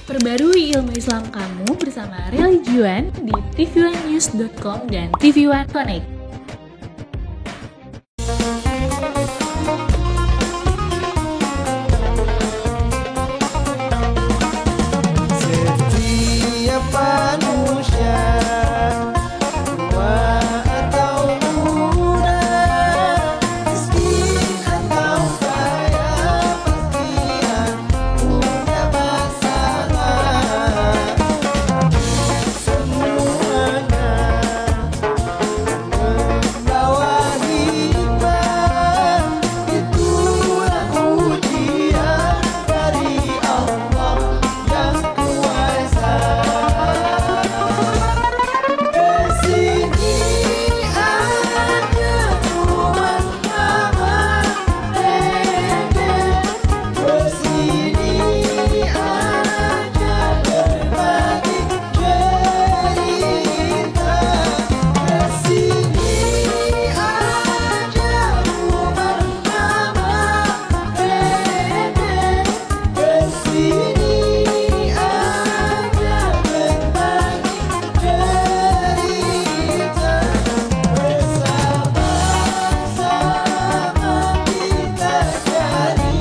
Perbarui ilmu Islam kamu bersama Religion di tv1news.com dan TV1 Connect. Setiap manusia tua atau muda, miskin atau kaya, pastian punya masalah. Semuanya membawa hikmah, itulah ujian dari Allah yang kuasa. Kesini aja rumah mama dede, kesini aja berbagi cerita, kesini aja rumah mama dede, kesini aja berbagi cerita, bersama-sama kita cari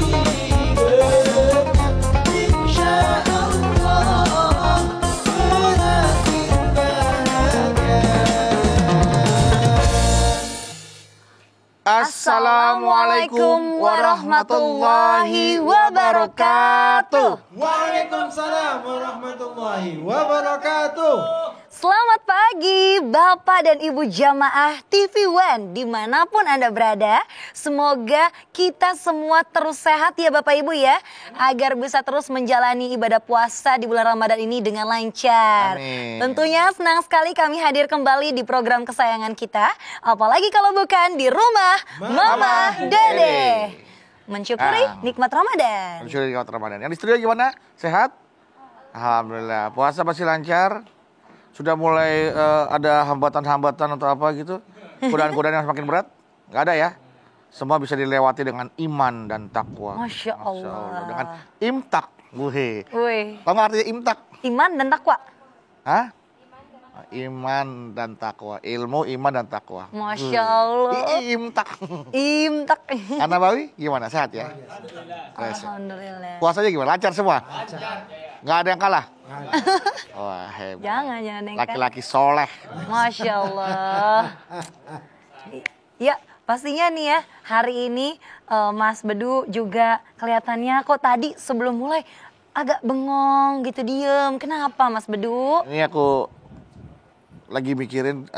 berkah, insya Allah berakhir bahagia. Assalamualaikum warahmatullahi wabarakatuh. Waalaikumsalam warahmatullahi wabarakatuh. Selamat pagi Bapak dan Ibu Jamaah TV One dimanapun Anda berada. Semoga kita semua terus sehat ya Bapak Ibu ya, agar bisa terus menjalani ibadah puasa di bulan Ramadan ini dengan lancar. Amin. Tentunya senang sekali kami hadir kembali di program kesayangan kita, apalagi kalau bukan di rumah Mama Dede. Mencukuri nikmat Ramadan. Mencuri nikmat Ramadan. Yang di studio gimana? Sehat? Alhamdulillah. Puasa masih lancar? Sudah mulai ada hambatan-hambatan atau apa gitu? Godaan-godaan yang semakin berat? Nggak ada ya? Semua bisa dilewati dengan iman dan takwa. Masya Allah. Dengan imtak. Wih. Wih, Tahu nggak artinya imtak? iman dan takwa. Hah? Iman dan takwa. Ilmu, iman dan takwa. Masya Allah. Imtak. Imtak. Ana Bawi gimana? Sehat ya? Alhamdulillah. Puasanya gimana? Lancar semua? Nggak ada yang kalah? Wah, hebat. Jangan nengkat. Laki-laki soleh. Masya Allah. Ya, pastinya nih ya, hari ini Mas Bedu juga kelihatannya kok tadi sebelum mulai agak bengong gitu, diem. Kenapa Mas Bedu? Ini aku lagi mikirin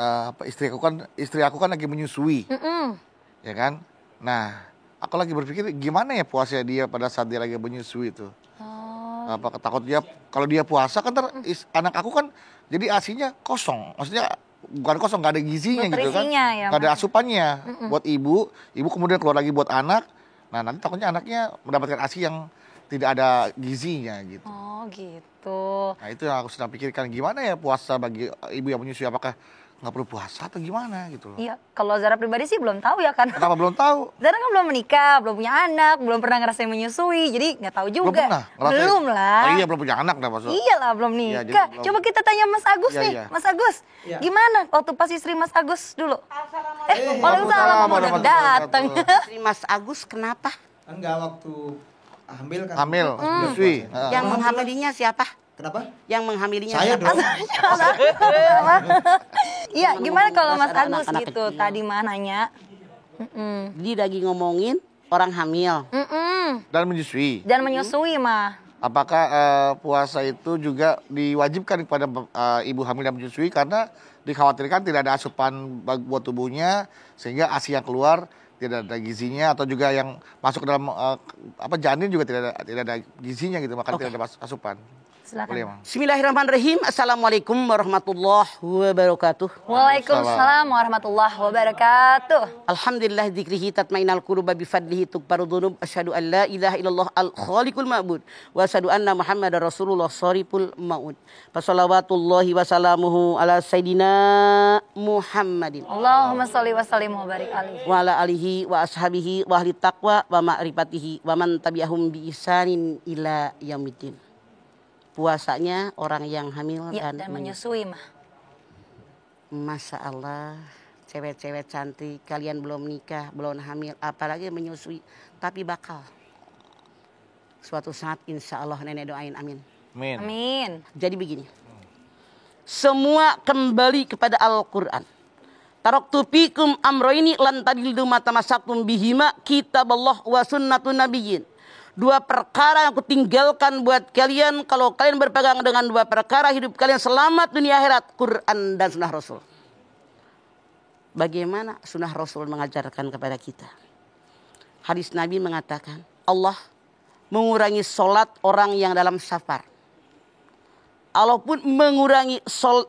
istri aku kan lagi menyusui, ya kan? Nah, aku lagi berpikir gimana ya puasa dia pada saat dia lagi menyusui itu. Apa takut dia kalau dia puasa kan anak aku kan jadi asinya kosong, maksudnya bukan kosong, nggak ada gizinya gitu kan, Nutrisinya ya, nggak ada Mas. asupannya buat ibu kemudian keluar lagi buat anak. Nah nanti takutnya anaknya mendapatkan asi yang tidak ada gizinya gitu. Oh gitu. Nah itu yang aku sedang pikirkan, gimana ya puasa bagi ibu yang menyusui, apakah nggak perlu puasa atau gimana gitu loh. Iya, kalau Zara pribadi sih belum tahu ya kan. Kenapa belum tahu? Zara kan belum menikah, belum punya anak, belum pernah ngerasain menyusui, jadi nggak tahu Belum juga. pernah ngerasain? Belum lah. Oh iya, belum punya anak dah maksud. Iyalah belum Iya, nikah. jadi belum. Coba kita tanya Mas Agus Iya, nih. iya. Mas Agus, Iya. gimana waktu pas istri Mas Agus dulu? Waalaikumsalam. Waalaikumsalam Udah warahmatullahi datang. wabarakatuh. Istri Mas Agus kenapa? Enggak, waktu hamil kan. Hamil, menyusui. Yang menghamilinya siapa? Kenapa? Yang menghamilinya Saya siapa? dong. Iya, gimana kalau Mas Ada Agus anak-anak gitu kecil. tadi mah nanya? Dia lagi ngomongin orang hamil. Dan menyusui. Dan menyusui mah. Apakah puasa itu juga diwajibkan kepada ibu hamil dan menyusui karena dikhawatirkan tidak ada asupan buat tubuhnya sehingga ASI yang keluar tidak ada gizinya, atau juga yang masuk ke dalam janin juga tidak ada gizinya gitu, makanya tidak ada asupan. Silakan. Boleh, Mang. Bismillahirrahmanirrahim. Assalamualaikum warahmatullahi wabarakatuh. Waalaikumsalam warahmatullahi wabarakatuh. Alhamdulillah dzikrihi tatmainal quluba bi fadlihi tukbaru dzunub. Asyhadu an la ilaha illallah al khaliqul ma'bud wa asyhadu anna muhammadar rasulullah shariful maud. Fashalawatullahi wa salamuhu ala sayidina Muhammadin Allahumma sholli wa sallim wa barik alaihi. wa ala alihi wa ashabihi wa ahli taqwa wa ma'rifatihi wa man tabi'ahum bi ihsanin ila yaumiddin. puasanya orang yang hamil Ya, dan dan menyusui mah. Masya Allah, cewek-cewek cantik, kalian belum nikah, belum hamil, apalagi menyusui, tapi bakal. Suatu saat insya Allah nenek doain, amin. Amin. Amin. Jadi begini, semua kembali kepada Al-Quran. Taraktu fikum amroini lan tadillu ma tamassaktum bihima kitaballah wa sunnatun nabiyyin. Dua perkara yang aku tinggalkan buat kalian. Kalau kalian berpegang dengan dua perkara, hidup kalian selamat dunia akhirat. Quran dan sunnah Rasul. Bagaimana sunnah Rasul mengajarkan kepada kita? Hadis Nabi mengatakan, Allah mengurangi solat orang yang dalam safar. Allah pun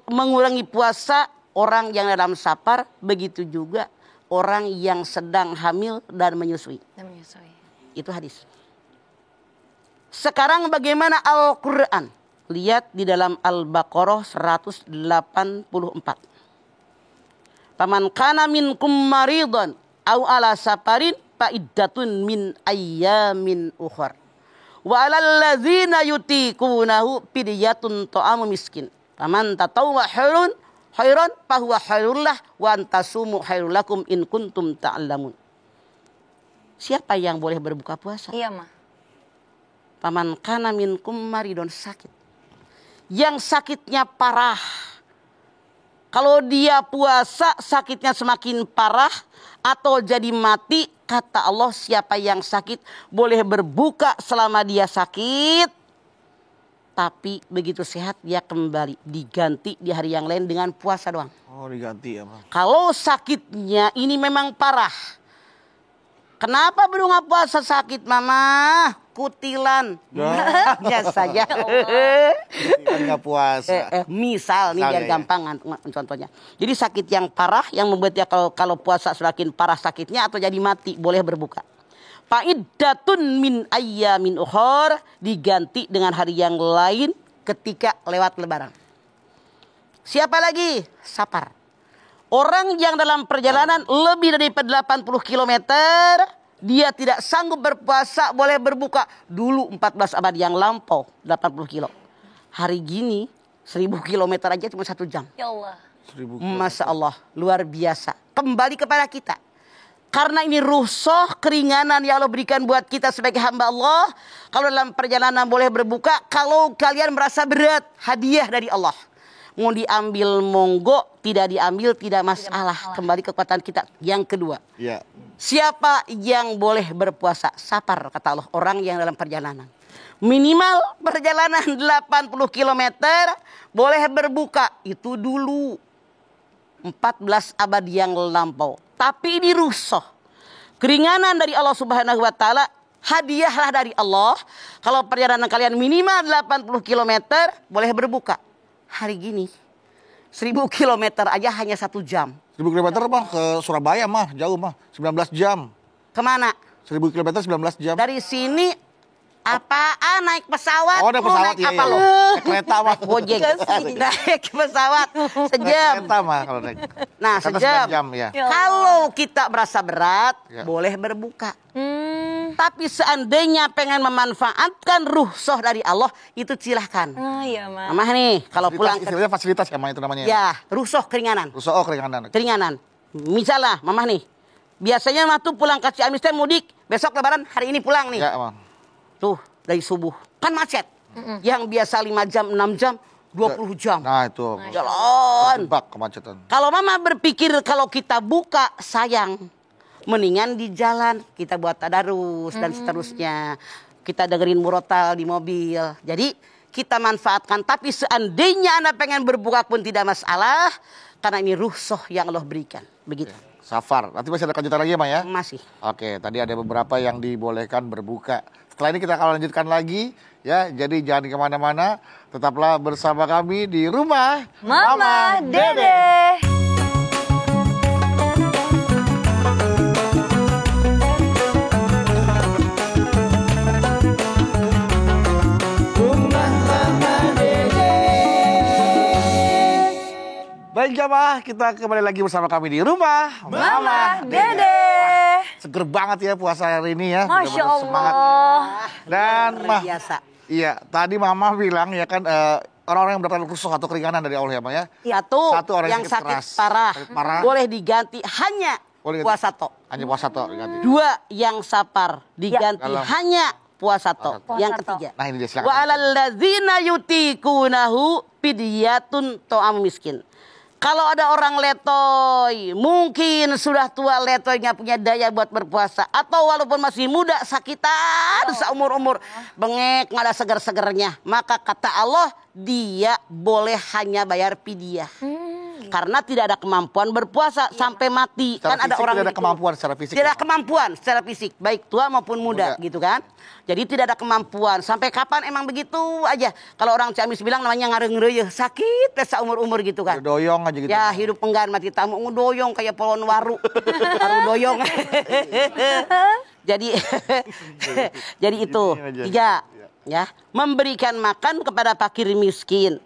mengurangi puasa orang yang dalam safar, begitu juga orang yang sedang hamil dan menyusui. Dan menyusui. Itu hadis. Sekarang bagaimana Al-Quran? Lihat di dalam Al-Baqarah 184. Faman kana minkum maridhan aw ala safarin fa iddatun min ayyamin ukhra. Wa 'alal ladzina yutiqunahu fidyatun ta'amu miskin. Faman tatawwa khairan fahuwa khairullah wa antasumu khairul lakum in kuntum ta'lamun. Siapa yang boleh berbuka puasa? Iya mah. Paman kana minkum maridon, sakit. Yang sakitnya parah. Kalau dia puasa sakitnya semakin parah atau jadi mati, kata Allah siapa yang sakit boleh berbuka selama dia sakit. Tapi begitu sehat dia kembali diganti di hari yang lain dengan puasa doang. Oh, diganti ya, Bang. Kalau sakitnya ini memang parah. Kenapa baru nggak puasa sakit, Mama? Kutilan. Ya saja. Kan nggak puasa. Misal nih biar ya. gampang contohnya. Jadi sakit yang parah yang membuat dia kalau puasa semakin parah sakitnya atau jadi mati boleh berbuka. Fa'iddatun min ayyamin ukhra, diganti dengan hari yang lain ketika lewat lebaran. Siapa lagi? Safar. Orang yang dalam perjalanan lebih daripada 80 km, dia tidak sanggup berpuasa, boleh berbuka. Dulu 14 abad yang lampau, 80 kilo. Hari gini, 1000 km aja cuma 1 jam. Ya Allah. 1000 Masya Allah, luar biasa. Kembali kepada kita. Karena ini rukhsah, keringanan yang Allah berikan buat kita sebagai hamba Allah. Kalau dalam perjalanan boleh berbuka, kalau kalian merasa berat, hadiah dari Allah. Mau diambil monggo, tidak diambil tidak masalah. Kembali kekuatan kita. Yang kedua, Ya. siapa yang boleh berpuasa? Safar, kata Allah, orang yang dalam perjalanan. Minimal perjalanan 80 km boleh berbuka. Itu dulu 14 abad yang lampau. Tapi ini rukhsah. Keringanan dari Allah Subhanahu wa taala, hadiahlah dari Allah. Kalau perjalanan kalian minimal 80 km boleh berbuka. Hari gini 1000 km aja hanya 1 jam. 1000 km Bang ke Surabaya mah, jauh mah, 19 jam. Kemana? 1000 km 19 jam. Dari sini apaan naik pesawat? Oh, naik pesawat, naik iya, apa iya. lo? Naik kereta mah. Naik gojek. Naik pesawat Naik sejam. kereta mah kalau naik. Nah, Kata sejam. 9 jam ya. Kalau kita merasa berat, Ya. boleh berbuka. Tapi seandainya pengen memanfaatkan rukhsah dari Allah, itu silahkan. Oh iya mah. Mama nih, kalau pulang ke... Istilahnya fasilitas ya, Mah, itu namanya. Ya, rukhsah keringanan. Oh, keringanan. Keringanan. Misalnya, Mama nih, biasanya Mama tuh pulang ke Ciamis teh mudik, besok lebaran, hari ini pulang nih. Ya, Bang. Tuh, dari subuh. Kan macet. Yang biasa 5 jam, 6 jam, 20 jam. Nah, itu. Jalan. Bak kemacetan. Kalau Mama berpikir kalau kita buka, sayang. Mendingan di jalan, kita buat tadarus dan seterusnya. Kita dengerin murotal di mobil. Jadi kita manfaatkan. Tapi seandainya Anda pengen berbuka pun tidak masalah. Karena ini rukhsah yang Allah berikan. Begitu. Safar. Nanti masih ada kejutan lagi ya, Mah ya? Masih. Oke, tadi ada beberapa yang dibolehkan berbuka. Setelah ini kita akan lanjutkan lagi ya. Jadi jangan kemana-mana. Tetaplah bersama kami di rumah Mama Dede. Baik jamaah, kita kembali lagi bersama kami di rumah Mama Dede. Seger banget ya puasa hari ini ya. Masya Benar-benar semangat. Allah. Dan Luar Mah, biasa. Iya, tadi Mama bilang ya kan orang-orang yang mendapatkan rusuh atau keringanan dari Allah ya, Ma ya. Satu orang yang sakit parah, parah. boleh diganti hanya Boleh puasa tok. Hanya puasa tok diganti. 2 yang sapar diganti Dalam- hanya puasa tok. Puasa Yang tok. ketiga. Nah, ini dia silakan. Wa 'alal ladzina yutikunahu fidyatun ta'am miskin. Kalau ada orang letoy, mungkin sudah tua letoy nggak punya daya buat berpuasa, atau walaupun masih muda sakitan seumur-umur, bengek nggak ada seger-segernya, maka kata Allah dia boleh hanya bayar fidyah. Karena tidak ada kemampuan berpuasa sampai mati. Secara Kan ada fisik orang tidak ada begitu. kemampuan secara fisik. Tidak ya, ada kemampuan secara fisik, baik tua maupun muda, Muda. gitu kan. Jadi tidak ada kemampuan. Sampai kapan emang begitu aja. Kalau orang Ciamis bilang namanya ngareng-ngereyeh, sakit seumur-umur gitu kan. Udah doyong aja gitu. Ya hidup enggan mati tamu ngedoyong kayak polon waru. Waru doyong. Jadi jadi itu. Gini aja. 3 ya, memberikan makan kepada fakir miskin.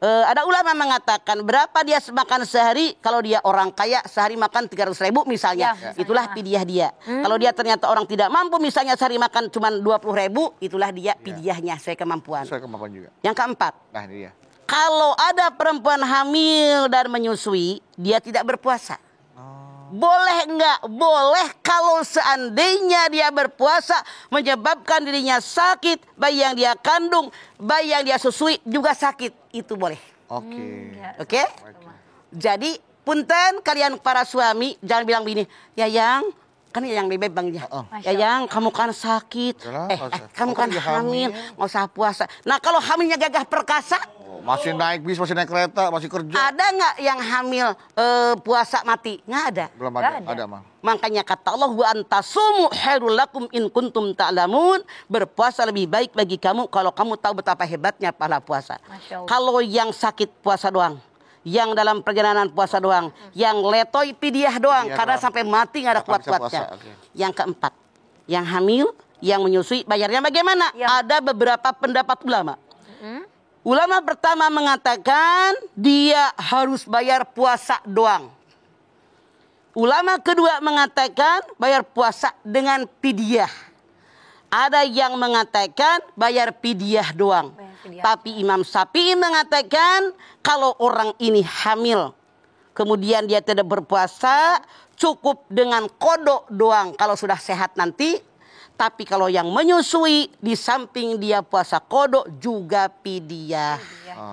Ada ulama mengatakan berapa dia makan sehari. Kalau dia orang kaya sehari makan 300.000 misalnya, Ya, itulah pidyah dia. Kalau dia ternyata orang tidak mampu misalnya sehari makan cuma 20.000, itulah dia pidyahnya sesuai kemampuan. Sesuai kemampuan juga. Yang keempat, Nah, ini dia. kalau ada perempuan hamil dan menyusui, dia tidak berpuasa. Boleh nggak? Boleh kalau seandainya dia berpuasa menyebabkan dirinya sakit, bayi yang dia kandung, bayi yang dia susui juga sakit, itu boleh. Oke. Oke? Jadi punten kalian para suami jangan bilang begini, Yayang, kan yang bebek bang ya. Yayang, kamu kan sakit, Yalah, nggak usah. kamu Kamu kan lagi hamil, hamil. nggak usah puasa. Nah kalau hamilnya gagah perkasa, Masih naik bis, masih naik kereta, masih kerja. ada nggak yang hamil puasa mati? Nggak ada. Belum Nggak ada. ada. Ada, Mang. Makanya kata Allah wa antasumu khairul lakum in kuntum ta'lamun, berpuasa lebih baik bagi kamu kalau kamu tahu betapa hebatnya pahala puasa. Masya Allah. Kalau yang sakit puasa doang, yang dalam perjalanan puasa doang, yang letoy pidyah doang Pidyah karena doang. sampai mati nggak ada Nggak bisa kuat-kuatnya. puasa, oke. Yang keempat, yang hamil, yang menyusui bayarnya bagaimana? Yang- Ada beberapa pendapat ulama. Ulama pertama mengatakan dia harus bayar puasa doang. Ulama kedua mengatakan bayar puasa dengan pidyah. Ada yang mengatakan bayar pidyah doang. Bayar pidyah. Tapi Imam Syafi'i mengatakan kalau orang ini hamil, kemudian dia tidak berpuasa, cukup dengan kodok doang kalau sudah sehat nanti. Tapi kalau yang menyusui, di samping dia puasa kodok juga pidyah.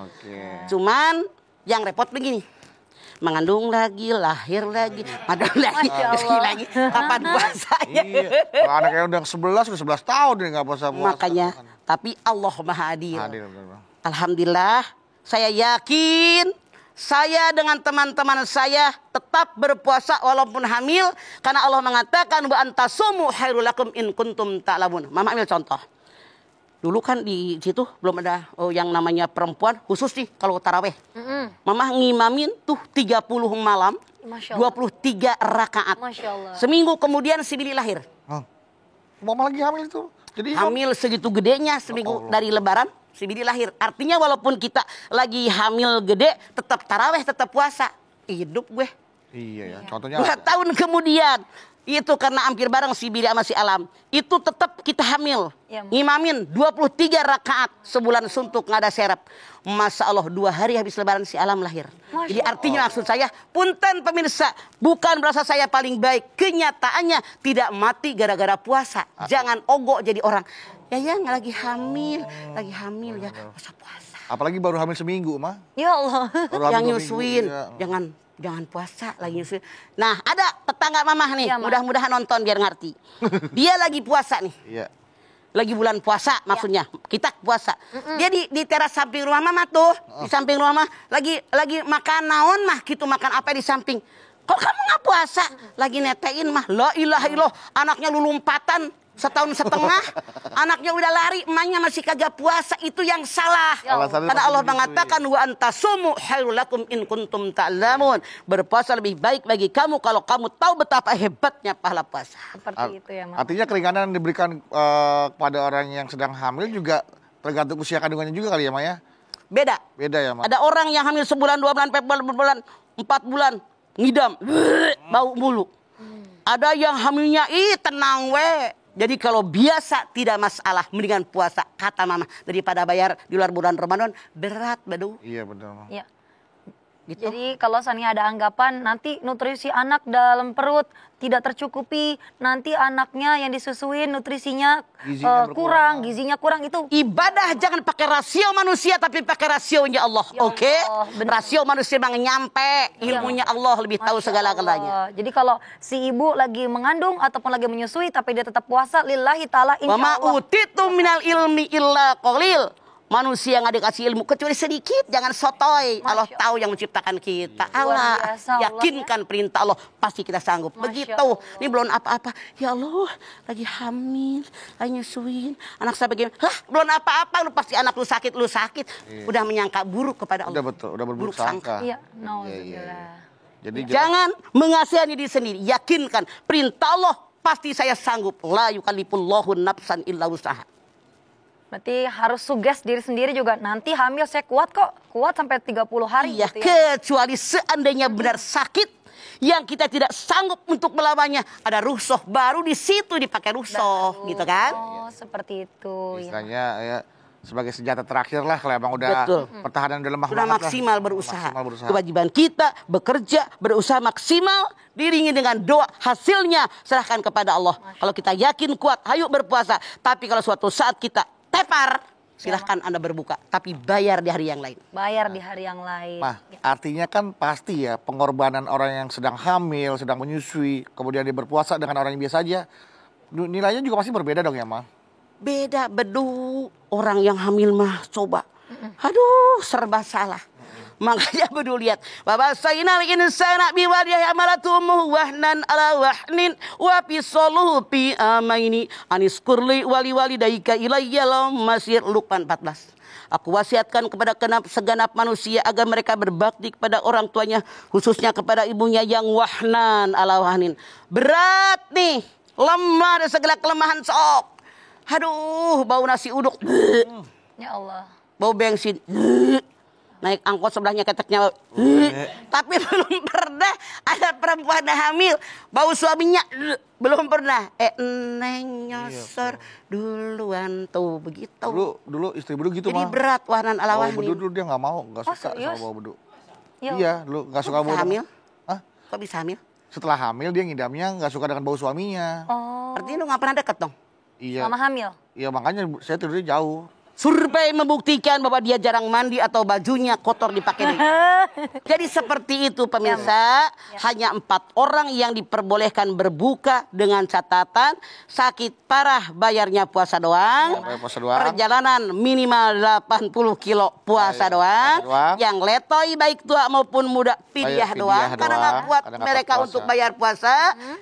Oke. Cuman yang repot begini, mengandung lagi, lahir lagi, madon lagi, Masya rezeki Allah. lagi, kapan puasanya? Iya. Kalau anaknya udah 11 tahun dia nggak puasa. Makanya, tapi Allah Maha Adil. Hadir, betul, Bang. Alhamdulillah, saya yakin saya dengan teman-teman saya tetap berpuasa walaupun hamil, karena Allah mengatakan wa antasumu khairul lakum in kuntum ta'lamun. Mama ambil contoh. Dulu kan di situ belum ada yang namanya perempuan khusus nih kalau taraweh. Mama ngimamin tuh 30 malam, Masya Allah. 23 rakaat. Masya Allah. Seminggu kemudian si Billy lahir. Hah? Mama lagi hamil itu. Jadi Hamil segitu gedenya seminggu dari lebaran si Billy lahir. Artinya walaupun kita lagi hamil gede tetap taraweh, tetap puasa. Hidup gue. Iya ya. Contohnya 2 tahun kemudian itu karena hampir bareng si Billy sama si Alam. Itu tetap kita hamil. Ya, Ma. Ngimamin 23 rakaat sebulan suntuk nggak ada serap. Masya Allah 2 hari habis lebaran si Alam lahir. Masya Jadi artinya maksud saya, punten pemirsa, bukan berasa saya paling baik. Kenyataannya tidak mati gara-gara puasa. Jangan ogok jadi orang. Ya nggak lagi hamil ya puasa-puasa. apalagi baru hamil seminggu, mah. Ya Allah. Baru hamil Yang 2 nyusuin, minggu, iya. jangan puasa lagi nyusuin. Nah ada tetangga mamah nih, Iya, Ma. mudah-mudahan nonton biar ngerti. Dia lagi puasa nih. Iya. Lagi bulan puasa maksudnya, kita puasa. Dia di teras samping rumah mama tuh, di samping rumah mama lagi makan naon mah gitu, makan apa di samping. Kok kamu nggak puasa? Lagi netein mah, la ilaha illallah, anaknya lulumpatan 1,5 tahun. Anaknya udah lari, emaknya masih kagak puasa, itu yang salah. Alasannya Karena masih Allah menyusui. mengatakan wa antasumu khairul lakum in kuntum ta'lamun. Berpuasa lebih baik bagi kamu kalau kamu tahu betapa hebatnya pahala puasa. Seperti itu ya, Mas. Artinya keringanan yang diberikan kepada orang yang sedang hamil juga tergantung usia kandungannya juga kali ya, Maya? Beda. Beda ya, Ma? Ada orang yang hamil sebulan, 2 bulan, 4 bulan, 4 bulan, ngidam, bau mulu. Ada yang hamilnya, tenang we, Jadi kalau biasa tidak masalah, mendingan puasa kata mama daripada bayar di luar bulan Ramadan berat, Badu. Iya benar. Ya. Gitu. Jadi kalau seandainya ada anggapan nanti nutrisi anak dalam perut tidak tercukupi, nanti anaknya yang disusuin nutrisinya Gizinya kurang, gizinya kurang itu. Ibadah jangan pakai rasio manusia tapi pakai rasionya Allah. Ya Oke? Allah, benar. Rasio manusia memang nyampe, ilmunya Allah lebih tahu Masya segala-galanya. Allah. Jadi kalau si ibu lagi mengandung ataupun lagi menyusui tapi dia tetap puasa lillahi ta'ala insya Wa ma Allah. utitu minal ilmi illa qalil. Manusia yang ada kasih ilmu kecuali sedikit, jangan sotoy. Allah tahu yang menciptakan kita. Luar Allah biasa, Allah, yakinkan perintah Allah, pasti kita sanggup. Masya Begitu. Allah. Ini belum apa-apa. Ya Allah, lagi hamil, lagi nyusuin. Anak saya begini, hah, belum apa-apa, lu pasti anak lu sakit. Udah menyangka buruk kepada Allah. Udah betul, udah berburuk Buruk sangka. sangka. Iya, nauzubillah. Jadi Jangan mengasihani diri sendiri. Yakinkan perintah Allah, pasti saya sanggup. La yukallifullahu nafsan illa usaha. Berarti harus suges diri sendiri juga. Nanti hamil saya kuat kok. Kuat sampai 30 hari Iya, gitu ya. kecuali seandainya benar sakit yang kita tidak sanggup untuk melawannya, ada rukhsah baru di situ dipakai rukhsah, gitu kan? Oh, seperti itu. Ya. istilahnya ya sebagai senjata terakhir lah kalau emang udah Betul. pertahanan udah lemah Sudah banget lah. maksimal berusaha. Maksimal berusaha. Kewajiban kita bekerja, berusaha maksimal, diringi dengan doa, hasilnya serahkan kepada Allah. Kalau kita yakin kuat, ayo berpuasa. Tapi kalau suatu saat kita tepar, silahkan Anda berbuka. Tapi bayar di hari yang lain. Bayar di hari yang lain. Nah, artinya kan pasti ya pengorbanan orang yang sedang hamil, sedang menyusui, kemudian dia berpuasa dengan orang yang biasa aja, nilainya juga pasti berbeda dong ya, Ma? Beda bedu orang yang hamil mah coba. Aduh, serba salah. Makanya bedu lihat. Wabasainal insana biwadihi amalatumu wahnan ala wahnin wa fisoluhu fi amaini aniskurli wali walidaika ilayya lam masir. Luqman 14. Aku wasiatkan kepada segenap manusia agar mereka berbakti kepada orang tuanya, khususnya kepada ibunya yang wahnan ala wahnin. Berat nih, lemah dan segala kelemahan sok. Aduh, bau nasi uduk. Ya Allah. Bau bensin. Naik angkot sebelahnya keteknya. Tapi belum pernah ada perempuan hamil bau suaminya. Belum pernah. Neng nyosor duluan tuh begitu. Dulu istri bedu gitu, Jadi Ma. berat wahnan ala Bau wahnin. bedu dulu dia nggak mau, nggak Oh, suka serius? sama bau bedu. Ya Iya, dulu nggak suka Kok bau bisa bedu. hamil? Hah? Kok bisa hamil? Setelah hamil dia ngidamnya nggak suka dengan bau suaminya. Oh. Artinya lu gak pernah deket dong. Iya. Selama hamil. Iya makanya saya tidurnya jauh. Survei membuktikan bahwa dia jarang mandi atau bajunya kotor dipakai. Jadi seperti itu pemirsa, hanya 4 orang yang diperbolehkan berbuka dengan catatan sakit parah bayarnya puasa doang. Bayar puasa doang. Perjalanan minimal 80 kilo puasa doang. doang. Yang letoy baik tua maupun muda pidyah Bayar doang. pidyah Karena doang, nggak kuat karena nggak mereka kuat untuk puasa. bayar puasa.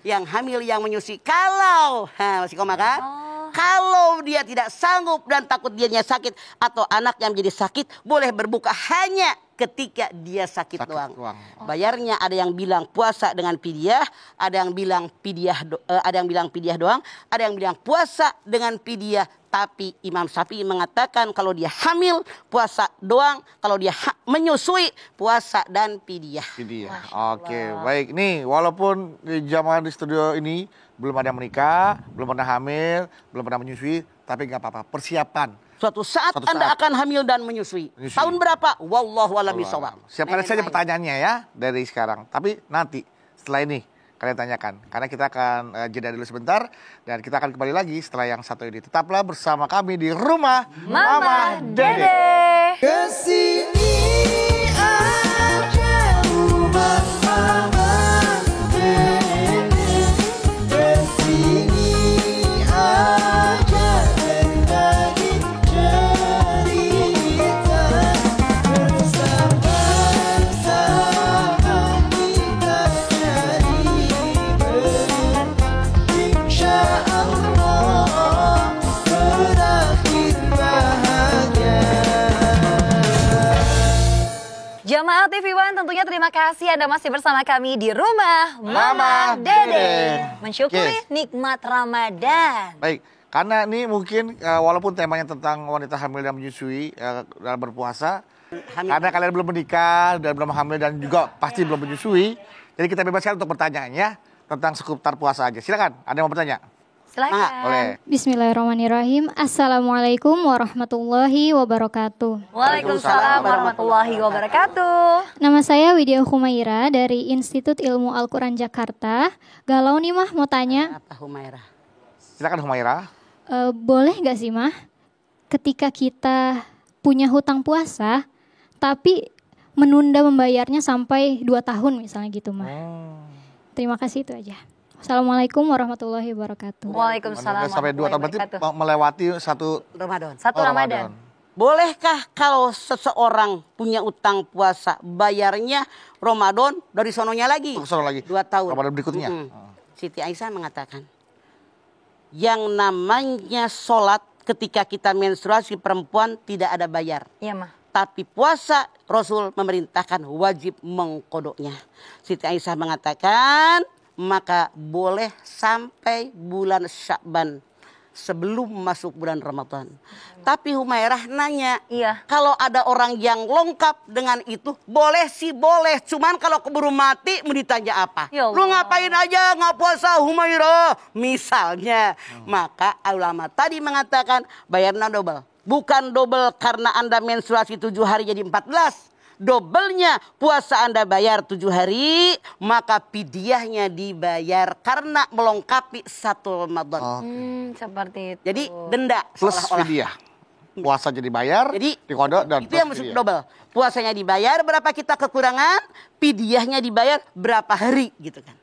Yang hamil, yang menyusui. Kalau, masih koma kan? Kalau dia tidak sanggup dan takut dianya sakit atau anak yang menjadi sakit, boleh berbuka hanya ketika dia sakit doang. Bayarnya ada yang bilang puasa dengan pidyah, ada yang bilang pidyah doang, ada yang bilang puasa dengan pidyah. Tapi Imam Syafi'i mengatakan kalau dia hamil puasa doang, kalau dia menyusui puasa dan pidyah. Pidyah. Oke, baik. Nih, walaupun di jamaah di studio ini belum ada yang menikah, belum pernah hamil, belum pernah menyusui, tapi nggak apa-apa. Persiapan. Suatu saat Anda akan hamil dan menyusui. Menyusui. Tahun berapa? Wallahu a'lam bishawab. Siapkan saja pertanyaannya ya dari sekarang. Tapi nanti setelah ini kalian tanyakan. Karena kita akan jeda dulu sebentar dan kita akan kembali lagi setelah yang satu ini. Tetaplah bersama kami di rumah Mama Dede. Kesini aja rumah Mama Dede. Kesini aja berbagi cerita. Bersama-sama kita cari berkah. Insya Allah berakhir bahagia. Jamaah TV One tentunya terima kasih Anda masih bersama kami di rumah Mama Mama Dede. Dede. Mensyukuri Yes. nikmat Ramadan. Baik, karena ini mungkin walaupun temanya tentang wanita hamil dan menyusui dalam berpuasa, karena kalian belum menikah dan belum hamil dan juga pasti belum menyusui, jadi kita bebaskan untuk bertanya ya tentang seputar puasa aja. Silakan, ada yang mau bertanya? Silakan. Boleh. Bismillahirrahmanirrahim. Assalamualaikum warahmatullahi wabarakatuh. Waalaikumsalam warahmatullahi wabarakatuh. Nama saya Widya Humaira dari Institut Ilmu Al-Quran Jakarta. Galau nih Mah mau tanya, Apa Humaira? Silakan Humaira. boleh gak sih Mah ketika kita punya hutang puasa tapi menunda membayarnya sampai 2 tahun misalnya gitu Mah. Terima kasih, itu aja. Assalamualaikum warahmatullahi wabarakatuh. Waalaikumsalam Sampai 2 tahun berarti wabarakatuh. melewati satu Ramadan. Satu Ramadan. Bolehkah kalau seseorang punya utang puasa bayarnya Ramadan dari sononya lagi? Sono lagi. 2 tahun. Ramadan berikutnya. Siti Aisyah mengatakan, yang namanya sholat ketika kita menstruasi perempuan tidak ada bayar. Iya mah. Tapi puasa Rasul memerintahkan wajib mengkodoknya. Siti Aisyah mengatakan, maka boleh sampai bulan Sya'ban sebelum masuk bulan Ramadan. Tapi Humairah nanya, Iya. kalau ada orang yang lengkap dengan itu, boleh sih boleh. Cuman kalau keburu mati mau ditanya apa? Ya Allah. Lu ngapain aja nggak puasa Humairah? Misalnya. Maka ulama tadi mengatakan bayarnya double. Bukan double karena Anda menstruasi 7 hari jadi 14. Dobelnya puasa Anda bayar 7 hari, maka fidyahnya dibayar karena melengkapi 1 Ramadan. Seperti itu. Jadi denda Plus seolah-olah. fidyah. Puasa jadi bayar, Jadi dikodok dan itu yang plus maksud fidyah. double. Puasanya dibayar berapa kita kekurangan, fidyahnya dibayar berapa hari gitu kan.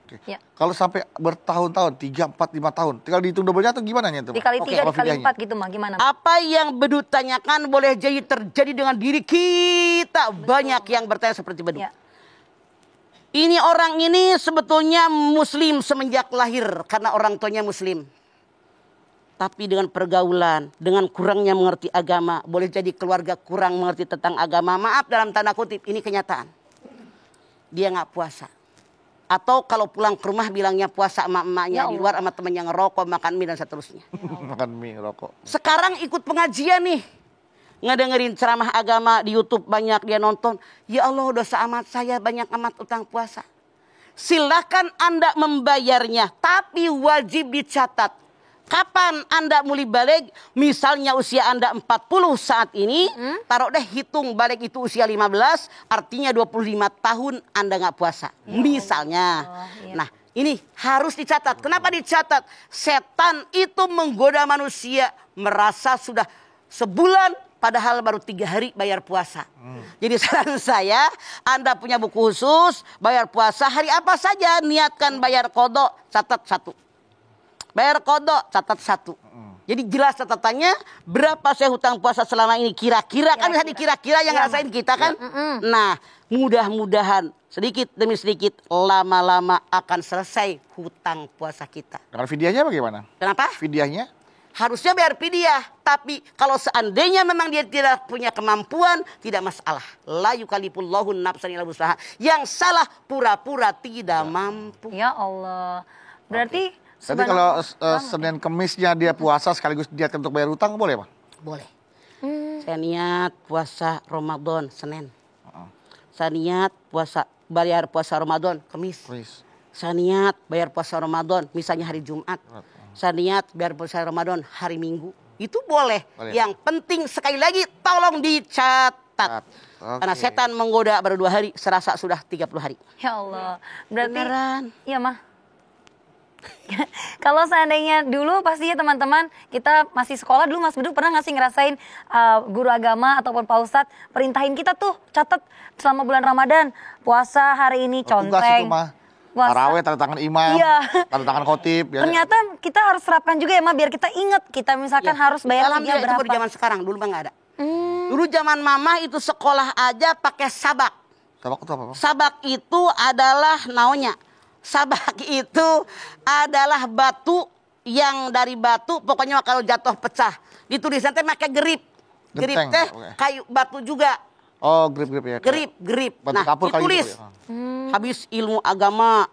Oke. Ya. Kalau sampai bertahun-tahun, 3, 4, 5 tahun, tinggal dihitung double-nya atau gimana nya itu? Dikali Oke, 3, kalau dikali fidyahnya. 4 gitu mah. Gimana? Apa yang Bedu tanyakan boleh jadi terjadi dengan diri kita. Banyak yang bertanya seperti Bedu. Ya. Ini orang ini sebetulnya muslim semenjak lahir karena orang tuanya muslim. Tapi dengan pergaulan, dengan kurangnya mengerti agama, boleh jadi keluarga kurang mengerti tentang agama. Maaf dalam tanda kutip, ini kenyataan. Dia nggak puasa. Atau kalau pulang ke rumah bilangnya puasa sama emaknya, Ya di luar sama temannya ngerokok, makan mie dan seterusnya. Makan mie, rokok. Sekarang ikut pengajian nih. Ngedengerin ceramah agama di YouTube banyak dia nonton. Ya Allah, dosa amat saya banyak amat utang puasa. Silakan Anda membayarnya, tapi wajib dicatat. Kapan Anda mulai balik? Misalnya usia Anda 40 saat ini, taruh deh hitung balik itu usia 15, artinya 25 tahun Anda nggak puasa. Misalnya. Nah, ini harus dicatat. Kenapa dicatat? Setan itu menggoda manusia merasa sudah sebulan padahal baru 3 hari bayar puasa. Jadi saran saya, Anda punya buku khusus, bayar puasa hari apa saja, niatkan bayar kodok, catat 1. Bayar kodok, catat 1. Jadi jelas catatannya berapa saya hutang puasa selama ini kira-kira. Kan bisa dikira-kira yang ngerasain kita kan. Nah, mudah-mudahan sedikit demi sedikit lama-lama akan selesai hutang puasa kita. Dengan fidyahnya bagaimana? Kenapa? Fidyahnya? Harusnya bayar fidyah. Tapi kalau seandainya memang dia tidak punya kemampuan, tidak masalah. La yukallifullahu nafsan illa wus'aha. Yang salah pura-pura tidak mampu. Ya Allah. Berarti Jadi kalau Senin Kemisnya dia puasa sekaligus dia untuk bayar utang boleh, Pak? Boleh. Saya niat puasa Ramadan Senin. Saya niat bayar puasa Ramadan Kamis. Please. Saya niat bayar puasa Ramadan misalnya hari Jumat. Saya niat bayar puasa Ramadan hari Minggu. Itu boleh. Boleh. Yang penting sekali lagi tolong dicatat. Karena Oke. setan menggoda baru 2 hari, serasa sudah 30 hari. ya Allah. Berarti Beneran. iya mah. Kalau seandainya dulu pastinya teman-teman kita masih sekolah dulu Mas Bedu pernah nggak sih ngerasain guru agama ataupun Pak Ustadz perintahin kita tuh catat selama bulan Ramadan puasa hari ini Tugas itu conteng. mah. Puasa. Tarawih, tanda tangan imam, Iya. tanda tangan khotib. Ya. Ternyata kita harus terapkan juga ya Ma biar kita ingat kita misalkan Ya. harus bayar Alhamdulillah itu berapa. baru zaman sekarang, dulu mah nggak ada. Dulu zaman mama itu sekolah aja pakai sabak. Sabak itu apa, Pak? Sabak itu adalah naonya. Sabak itu adalah batu yang dari batu pokoknya kalau jatuh pecah. Ditulisan teh pakai gerip. Gerip Genteng, teh oke. kayu batu juga. Oh, grip-grip ya. Gerip. Batu Nah, kapur kali ditulis. gitu, Pak, Habis ilmu agama.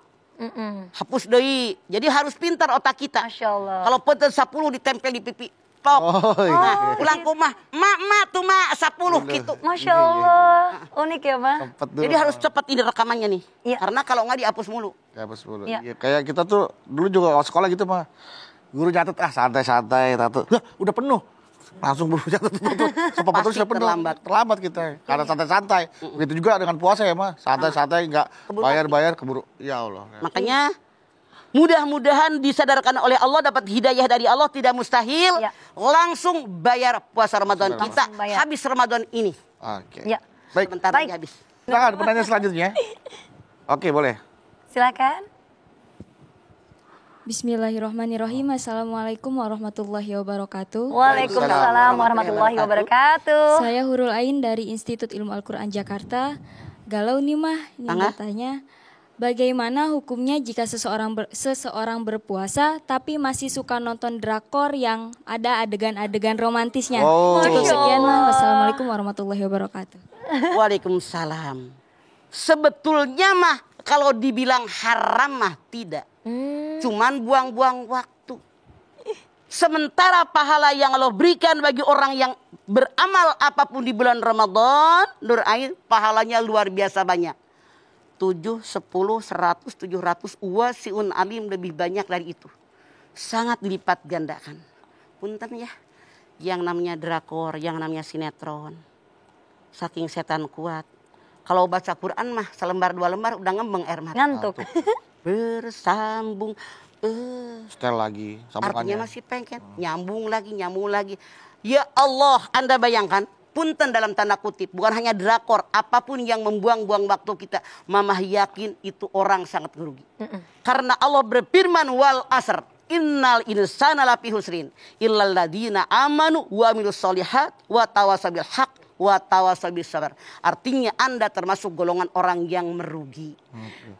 Hapus deui. Jadi harus pintar otak kita. Masya Allah. Kalau peten 10 ditempel di pipi. Tok. Oh, iya. Nah, pulang ke rumah. Mak tuh mak 10 gitu. Masya Allah unik ya Ma. Sempet dulu. Jadi harus cepat ini rekamannya nih. Iya. Karena kalau nggak dihapus mulu. Ya, bos dulu. Iya. Ya, kayak kita tuh dulu juga waktu sekolah gitu mah. Guru nyatet, santai-santai, tato. Lah, udah penuh. Langsung buru nyatet, Sopa Pasti sudah penuh. Terlambat kita. Karena santai-santai. Begitu juga dengan puasa ya, mah. Santai-santai, nggak bayar-bayar, keburu. Ya Allah. Makanya mudah-mudahan disadarkan oleh Allah, dapat hidayah dari Allah, tidak mustahil. Ya. Langsung bayar puasa Ramadan kita Langsung bayar. habis Ramadan ini. Oke. Ya. Baik, Sebentar Baik. lagi habis. silakan pertanyaan selanjutnya. Oke, boleh. Silakan. Bismillahirrahmanirrahim. Assalamualaikum warahmatullahi wabarakatuh. Waalaikumsalam warahmatullahi wabarakatuh. Saya Hurul Ain dari Institut Ilmu Al-Quran Jakarta. Galau nih mah, ini Angga? bertanya, bagaimana hukumnya jika seseorang berpuasa tapi masih suka nonton drakor yang ada adegan-adegan romantisnya? Oh. Cukup sekian mah. Wassalamualaikum warahmatullahi wabarakatuh. Waalaikumsalam. Sebetulnya mah kalau dibilang haram mah tidak. Cuman buang-buang waktu. Sementara pahala yang Allah berikan bagi orang yang beramal apapun di bulan Ramadan, Nur Ain, pahalanya luar biasa banyak. 7, 10, 100, 700, wasiun alim, lebih banyak dari itu. Sangat dilipat gandakan. Punten ya, yang namanya drakor, yang namanya sinetron. Saking setan kuat. Kalau baca Quran mah selembar 2 lembar udah ngembeng air mata. Ngantuk. Bersambung. Setel lagi, sambungannya. Artinya masih pengen. Nyambung lagi. Ya Allah, Anda bayangkan. Punten dalam tanda kutip. Bukan hanya drakor. Apapun yang membuang-buang waktu kita. Mamah yakin itu orang sangat merugi. Karena Allah berfirman wal asr. Innal insana lafi husrin. Illal ladina amanu wa amilus solihat. Wa tawasabil haq. Wa tawasabil sabar. Artinya Anda termasuk golongan orang yang merugi.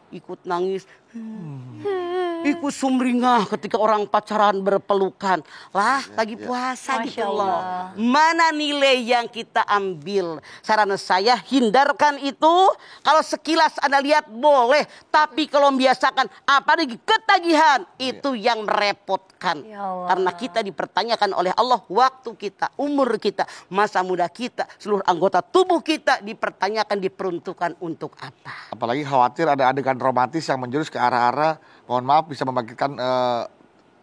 Ikut nangis. Ikut sumringah ketika orang pacaran berpelukan. Lah, lagi puasa Masya gitu Allah. loh. Mana nilai yang kita ambil? Saran saya hindarkan itu. Kalau sekilas Anda lihat boleh. Tapi kalau membiasakan apalagi ketagihan. Itu yang merepotkan. Ya Allah. Karena kita dipertanyakan oleh Allah. Waktu kita, umur kita, masa muda kita. Seluruh anggota tubuh kita dipertanyakan, diperuntukkan untuk apa? Apalagi khawatir ada adegan romantis yang menjurus ke arah-arah, mohon maaf, bisa membangkitkan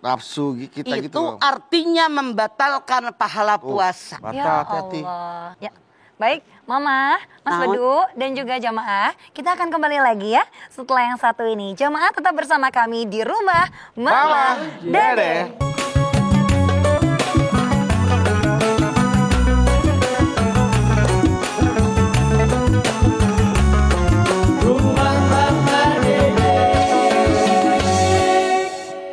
nafsu kita Itu gitu loh. artinya membatalkan pahala puasa. Mata, Ya hati-hati. Allah. Ya. Baik, Mama, Mas Naon? Bedu, dan juga jamaah, kita akan kembali lagi ya setelah yang satu ini. Jamaah tetap bersama kami di rumah Mama, Dede.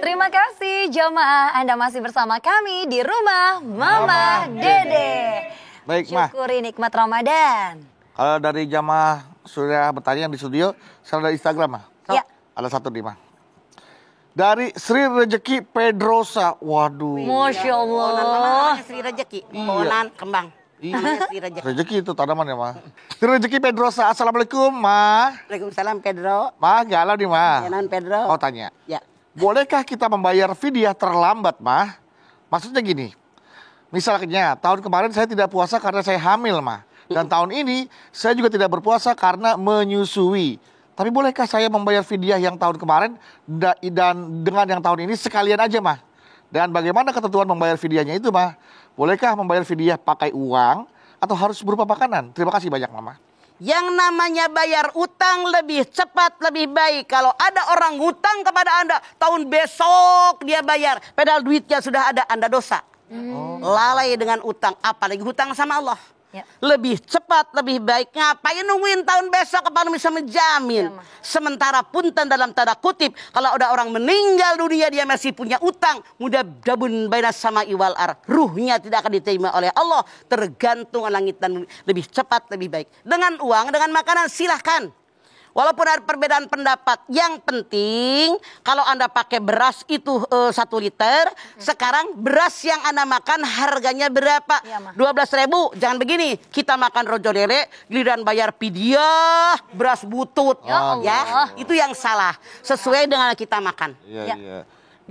Terima kasih jamaah, Anda masih bersama kami di rumah Mama Dede. Baik, Mah. Syukuri nikmat Ramadan. Kalau dari jamaah sudah bertanya di studio, sekarang dari Instagram, Mah. Ya. Ada satu nih, Mah. Dari Sri Rezeki Pedrosa. Waduh. Masya Allah. Namanya Sri Rezeki, pohonan kembang. Iya. Namanya Sri Rezeki. Rezeki itu tanaman ya, Mah. Sri Rezeki Pedrosa. Assalamualaikum, Mah. Waalaikumsalam Pedro. Mah, galau nih, Mah. Kenan Pedro. Mau tanya. Ya. Bolehkah kita membayar fidyah terlambat, Mah? Maksudnya gini. Misalnya, tahun kemarin saya tidak puasa karena saya hamil, Mah. Dan tahun ini saya juga tidak berpuasa karena menyusui. Tapi bolehkah saya membayar fidyah yang tahun kemarin dan dengan yang tahun ini sekalian aja, Mah? Dan bagaimana ketentuan membayar fidyahnya itu, Mah? Bolehkah membayar fidyah pakai uang atau harus berupa makanan? Terima kasih banyak, Mama. Yang namanya bayar utang lebih cepat, lebih baik. Kalau ada orang hutang kepada Anda, tahun besok dia bayar. Padahal duitnya sudah ada, Anda dosa. Lalai dengan utang, apalagi hutang sama Allah. Ya. Lebih cepat, lebih baik. Ngapain nungguin tahun besok kepada bisa menjamin. Sementara punten dalam tanda kutip, kalau ada orang meninggal dunia dia masih punya utang, mudah dabun baina sama iwal ar. Ruhnya tidak akan diterima oleh Allah, tergantung langit dan bumi. Lebih cepat, lebih baik. Dengan uang, dengan makanan silahkan. Walaupun ada perbedaan pendapat, yang penting kalau Anda pakai beras itu 1 liter, sekarang beras yang Anda makan harganya berapa? Iya, Ma. 12.000. Jangan begini, kita makan rojo lele, giliran bayar pidiah, beras butut. Ya Allah. Itu yang salah. Sesuai dengan kita makan. Iya, Ya. iya.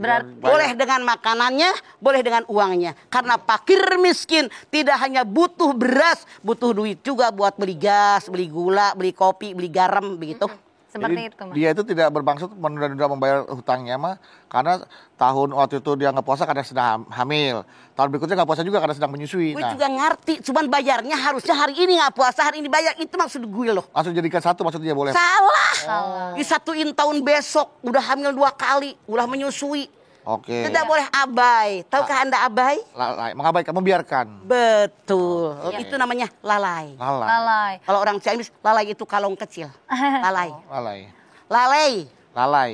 Berarti Boleh dengan makanannya, boleh dengan uangnya. Karena fakir miskin tidak hanya butuh beras, butuh duit juga buat beli gas, beli gula, beli kopi, beli garam, begitu. Seperti Jadi itu, Mas. dia itu tidak bermaksud menunda-nunda membayar hutangnya mah, karena tahun waktu itu dia nggak puasa karena sedang hamil. Tahun berikutnya nggak puasa juga karena sedang menyusui. Gue Nah, juga ngerti, cuman bayarnya harusnya hari ini nggak puasa, hari ini bayar, itu maksud gue loh. langsung jadikan satu maksudnya boleh. Salah. Disatuin tahun besok, udah hamil 2 kali, udah menyusui. Oke. Tidak boleh abai. Tahukah Anda abai? Lalai, mengabaikan, membiarkan. Betul. Itu namanya lalai. Lalai. Lalai. Kalau orang Chinese, lalai itu kalong kecil. Lalai. Lalai. Lalai. Lalai.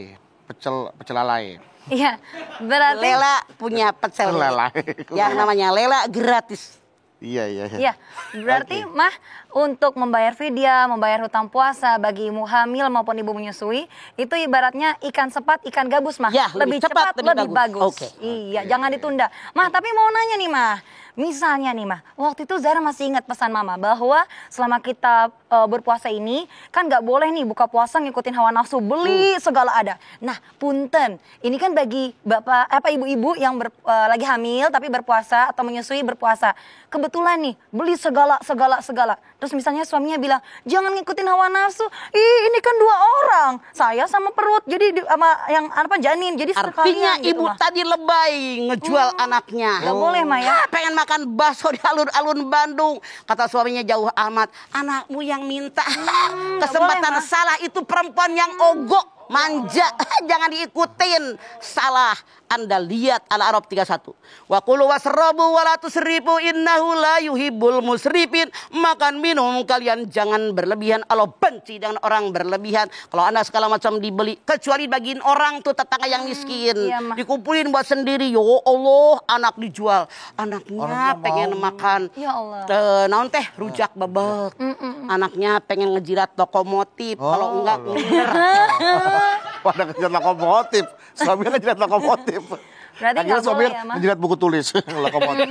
Pecel lalai. Iya, berarti Lela punya pecel. Lalai. Yang namanya lela gratis. Iya. Iya, berarti Mah untuk membayar fidyah, membayar hutang puasa bagi ibu hamil maupun ibu menyusui itu ibaratnya ikan sepat, ikan gabus Mah. Ya, lebih lebih cepat, cepat, lebih lebih bagus. bagus. Oke. Iya, jangan ditunda. Mah, tapi mau nanya nih Mah. Misalnya nih Mah, waktu itu Zara masih ingat pesan Mama bahwa selama kita berpuasa ini kan nggak boleh nih buka puasa ngikutin hawa nafsu, beli segala ada. Nah, punten, ini kan bagi ibu-ibu yang lagi hamil tapi berpuasa atau menyusui berpuasa. Kebetulan nih beli segala. Terus misalnya suaminya bilang, "Jangan ngikutin hawa nafsu. Ih, ini kan 2 orang. Saya sama perut. Jadi sama yang janin. Jadi Artinya sekalian gitu, ibu Mah." tadi lebay ngejual anaknya. Nggak boleh, Ma, ya? Pengen makan bakso di alun-alun Bandung. Kata suaminya jauh amat. Anakmu yang minta. Kesempatan boleh, Ma. salah itu perempuan yang ogok. Manja. Jangan diikutin. Salah. Anda lihat Al-A'raf 31. Wa kulu wasrabu wa la tusrifu innahu la yuhibbul musrifin. Makan minum kalian jangan berlebihan. Allah benci dengan orang berlebihan. Kalau Anda segala macam dibeli, kecuali bagiin orang tuh tetangga yang miskin. Iya, Ma. Dikumpulin buat sendiri. Ya Allah, anak dijual. Anaknya Orangnya pengen mau. makan. Ya Allah. Naon teh rujak bebek. Anaknya pengen ngejilat lokomotif. Kalau enggak ngiler. Pada ngejilat lokomotif. Suaminya ngejilat lokomotif. Berarti Akhirnya nggak suaminya boleh ya, Mah? ngejilat buku tulis lokomotif.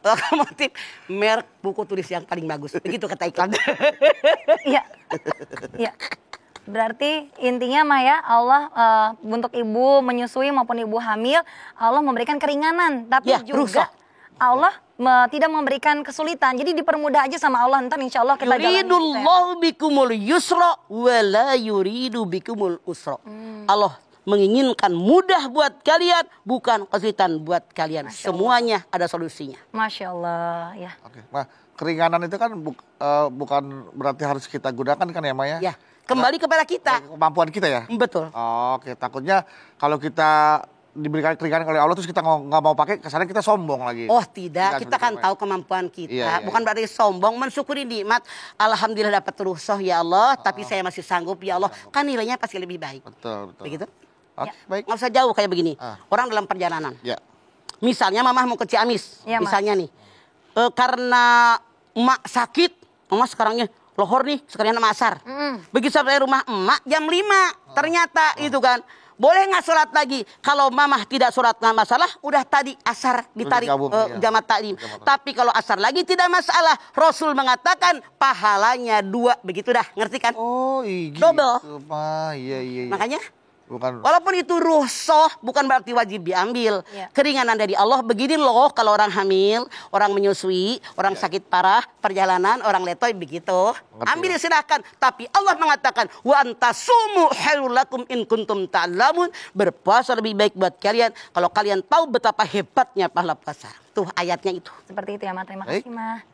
Lokomotif merek buku tulis yang paling bagus. Begitu kata iklan. Iya. Iya. Berarti intinya Mah ya, Allah untuk ibu menyusui maupun ibu hamil, Allah memberikan keringanan, tapi Ya, juga rusak. Allah tidak memberikan kesulitan. Jadi dipermudah aja sama Allah, ntar insya Allah kita jalan. Yuridullahu bikumul yusra wa la yuridu bikumul usra. Allah menginginkan mudah buat kalian, bukan kesulitan buat kalian. Semuanya ada solusinya. Masya Allah, ya. Oke. Nah, keringanan itu kan bukan berarti harus kita gunakan kan ya, Maya? Ya, kembali kepada kita. Kemampuan kita ya? Betul. Oke, takutnya kalau kita diberikan keringanan oleh Allah terus kita nggak mau pakai, kesannya kita sombong lagi. Oh tidak, kita seperti kan itu, tahu kemampuan kita. Iya, iya, Bukan berarti sombong, mensyukuri nikmat. Alhamdulillah dapat rusuh ya Allah, tapi saya masih sanggup ya Allah. Kan nilainya pasti lebih baik. Betul. Begitu? Oke, baik. Nggak usah jauh kayak begini. Ah. Orang dalam perjalanan. Ya. Misalnya mamah mau ke Ciamis, Iya, Ma. misalnya nih. Karena emak sakit, emak sekarangnya lohor nih, sekalian emak asar. Begitu sampai rumah emak jam 5, ternyata itu kan. Boleh nggak sholat lagi? Kalau mamah tidak sholat nggak masalah, udah tadi asar ditarik digabung, iya. jamaah taklim. Jamaah. Tapi kalau asar lagi tidak masalah. Rasul mengatakan pahalanya 2, begitu dah, ngerti kan? Oh, iya. Double. Gitu, Ma. Iya. Makanya Bukan. walaupun itu rusuh, bukan berarti wajib diambil. Iya. Keringanan dari Allah begini loh, kalau orang hamil, orang menyusui, orang sakit parah, perjalanan, orang letoy begitu. Ngerti, Ambil Pak. silahkan. Tapi Allah mengatakan, wa antasumu khairul lakum in kuntum ta'lamun. Berpuasa lebih baik buat kalian kalau kalian tahu betapa hebatnya pahala puasa. Tuh ayatnya itu. Seperti itu ya, Ma. Terima Baik. kasih, Ma.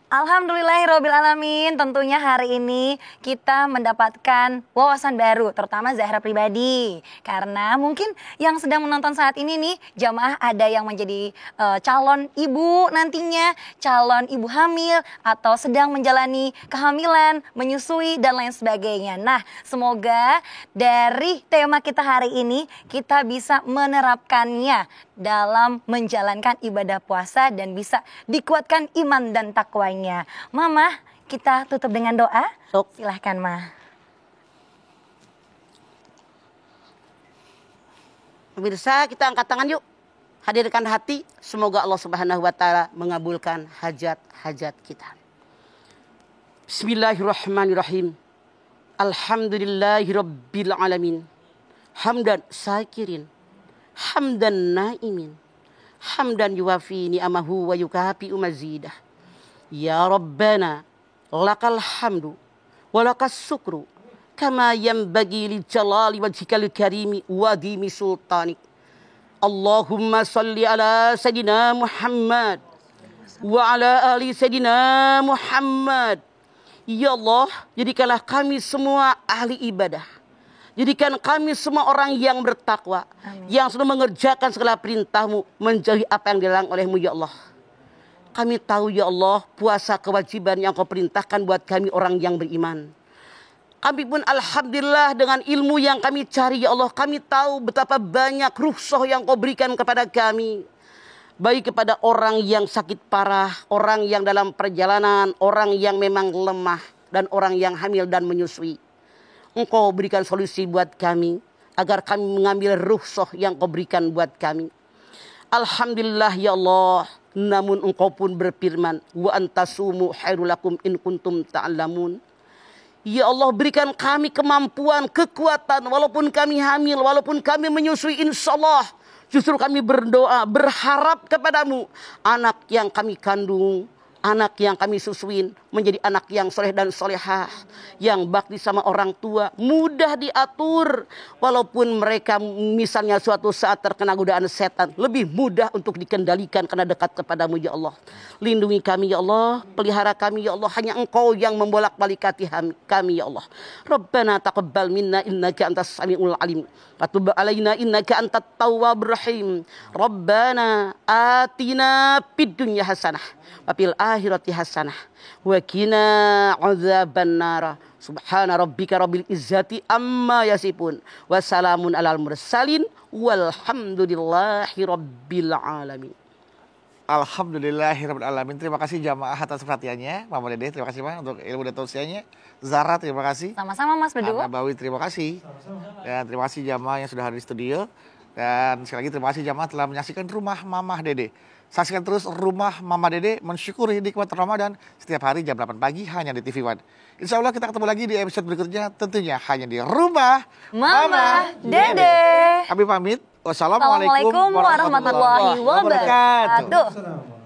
Alhamdulillahirrahmanirrahim. Tentunya hari ini kita mendapatkan wawasan baru, terutama Zahra pribadi. Karena mungkin yang sedang menonton saat ini nih, jamaah ada yang menjadi calon ibu nantinya, calon ibu hamil, atau sedang menjalani kehamilan, menyusui, dan lain sebagainya. Nah, semoga dari tema kita hari ini, kita bisa menerapkannya dalam menjalankan ibadah puasa dan bisa dikuatkan iman dan takwanya. Mama, kita tutup dengan doa. Sok. Silahkan, Ma. Pemirsa, kita angkat tangan yuk. Hadirkan hati, semoga Allah Subhanahu wa taala mengabulkan hajat-hajat kita. Bismillahirrahmanirrahim. Alhamdulillahirabbil alamin. Hamdan syakirin, hamdan naimin, hamdan yuwafi ni'amahu wa yukafi mazidah. Ya Rabbana, lakal hamdu, walakas syukru, kama yanbaghi li jalali wajhikal karimi wa dimi sultanik. Allahumma salli ala Sayyidina Muhammad wa ala ali Sayyidina Muhammad. Ya Allah, jadikanlah kami semua ahli ibadah. Jadikan kami semua orang yang bertakwa, yang selalu mengerjakan segala perintah-Mu, menjauhi apa yang dilarang oleh-Mu ya Allah. Kami tahu ya Allah, puasa kewajiban yang Kau perintahkan buat kami orang yang beriman. Kami pun alhamdulillah dengan ilmu yang kami cari ya Allah, kami tahu betapa banyak rukhsah yang Kau berikan kepada kami. Baik kepada orang yang sakit parah, orang yang dalam perjalanan, orang yang memang lemah, dan orang yang hamil dan menyusui. Engkau berikan solusi buat kami, agar kami mengambil rukhsah yang Kau berikan buat kami. Alhamdulillah ya Allah, namun Engkau pun berfirman, wa antasumu khairul lakum in kuntum ta'lamun. Ya Allah, berikan kami kemampuan, kekuatan, walaupun kami hamil, walaupun kami menyusui, insya Allah justru kami berdoa, berharap kepadamu, anak yang kami kandung, anak yang kami susuin menjadi anak yang soleh dan solehah, yang bakti sama orang tua, mudah diatur. Walaupun mereka misalnya suatu saat terkena godaan setan, lebih mudah untuk dikendalikan karena dekat kepadamu ya Allah. Lindungi kami ya Allah, pelihara kami ya Allah, hanya Engkau yang membolak-balik hati kami ya Allah. Rabbana taqabbal minna innaka antas samiul alim, wa tub alaina innaka antat tawwabur rahim. Rabbana atina fid dunya hasanah wa fil akhirati hasanah wa qina adzabannar. Subhana rabbika rabbil izzati amma yasifun wa salamun alal mursalin walhamdulillahi rabbil alamin. Alhamdulillahirabbil alamin. Terima kasih jamaah atas perhatiannya. Mama Dede, terima kasih Pak untuk ilmu dan tausiahnya. Zara, terima kasih. Sama-sama Mas berdua. Nabawi, terima kasih. Dan terima kasih jamaah yang sudah hadir di studio. Dan sekali lagi terima kasih jamaah telah menyaksikan Rumah Mama Dede. Saksikan terus Rumah Mama Dede mensyukuri nikmat Ramadan setiap hari jam 8 pagi hanya di TV One. Insya Allah kita ketemu lagi di episode berikutnya, tentunya hanya di Rumah Mama Dede. Kami pamit. Wassalamualaikum warahmatullahi wabarakatuh.